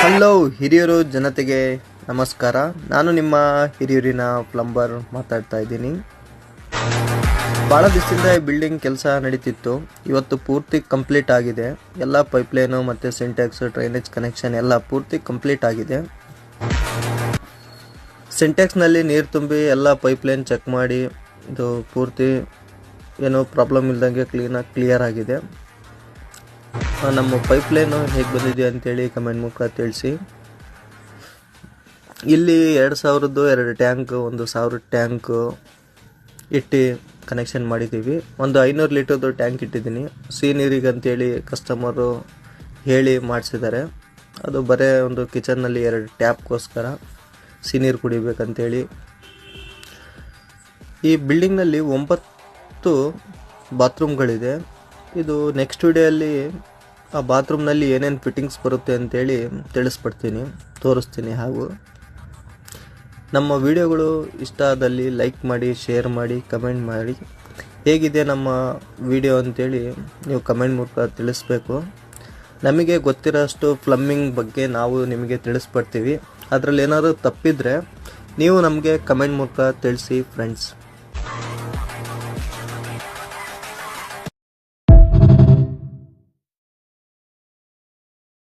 Hello Hiriyur ಜನತೆಗೆ ನಮಸ್ಕಾರ. ನಾನು ನಿಮ್ಮ ಹಿರಿಯೂರಿನ ಪ್ಲಂಬರ್ ಮಾತಾಡ್ತಾ ಇದ್ದೀನಿ. ಭಾಳ ದಿವಸದಿಂದ ಈ ಬಿಲ್ಡಿಂಗ್ ಕೆಲಸ ನಡೀತಿತ್ತು. ಇವತ್ತು ಪೂರ್ತಿ ಕಂಪ್ಲೀಟ್ ಆಗಿದೆ. ಎಲ್ಲ ಪೈಪ್ಲೈನು ಮತ್ತು ಸಿಂಟ್ಯಾಕ್ಸ್ ಡ್ರೈನೇಜ್ ಕನೆಕ್ಷನ್ ಎಲ್ಲ ಪೂರ್ತಿ ಕಂಪ್ಲೀಟ್ ಆಗಿದೆ. ಸಿಂಟ್ಯಾಕ್ಸ್ನಲ್ಲಿ ನೀರು ತುಂಬಿ ಎಲ್ಲ ಪೈಪ್ಲೈನ್ ಚೆಕ್ ಮಾಡಿ ಇದು ಪೂರ್ತಿ ಏನೋ ಪ್ರಾಬ್ಲಮ್ ಇಲ್ದಂಗೆ ಕ್ಲಿಯರ್ ಆಗಿದೆ. ನಮ್ಮ ಪೈಪ್ಲೈನು ಹೇಗೆ ಬಂದಿದೆ ಅಂತೇಳಿ ಕಮೆಂಟ್ ಮೂಲಕ ತಿಳಿಸಿ. ಇಲ್ಲಿ 2000 2 ಟ್ಯಾಂಕ್ 1000 ಟ್ಯಾಂಕ್ ಇಟ್ಟು ಕನೆಕ್ಷನ್ ಮಾಡಿದ್ದೀವಿ. ಒಂದು 500 ಲೀಟರ್ದು ಟ್ಯಾಂಕ್ ಇಟ್ಟಿದ್ದೀನಿ. ಸಿಹಿ ನೀರಿಗೆ ಅಂತೇಳಿ ಕಸ್ಟಮರು ಹೇಳಿ ಮಾಡಿಸಿದ್ದಾರೆ. ಅದು ಬರೀ ಒಂದು ಕಿಚನ್ನಲ್ಲಿ 2 ಟ್ಯಾಪ್ಗೋಸ್ಕರ ಸಿಹಿ ನೀರು ಕುಡಿಬೇಕಂತೇಳಿ. ಈ ಬಿಲ್ಡಿಂಗ್ನಲ್ಲಿ 9 ಬಾತ್ರೂಮ್ಗಳಿದೆ. ಇದು ನೆಕ್ಸ್ಟ್ ವಿಡಿಯೋಲ್ಲಿ ಆ ಬಾತ್ರೂಮ್ನಲ್ಲಿ ಏನೇನು ಫಿಟ್ಟಿಂಗ್ಸ್ ಬರುತ್ತೆ ಅಂತೇಳಿ ತೋರಿಸ್ತೀನಿ. ಹಾಗೂ ನಮ್ಮ ವಿಡಿಯೋಗಳು ಇಷ್ಟ ಆದಲ್ಲಿ ಲೈಕ್ ಮಾಡಿ, ಶೇರ್ ಮಾಡಿ, ಕಮೆಂಟ್ ಮಾಡಿ. ಹೇಗಿದೆ ನಮ್ಮ ವಿಡಿಯೋ ಅಂತೇಳಿ ನೀವು ಕಮೆಂಟ್ ಮೂಲಕ ತಿಳಿಸ್ಬೇಕು. ನಮಗೆ ಗೊತ್ತಿರೋಷ್ಟು ಪ್ಲಂಬಿಂಗ್ ಬಗ್ಗೆ ನಾವು ನಿಮಗೆ ತಿಳಿಸ್ಕೊಡ್ತೀವಿ. ಅದರಲ್ಲಿ ಏನಾದರೂ ತಪ್ಪಿದರೆ ನೀವು ನಮಗೆ ಕಮೆಂಟ್ ಮೂಲಕ ತಿಳಿಸಿ ಫ್ರೆಂಡ್ಸ್.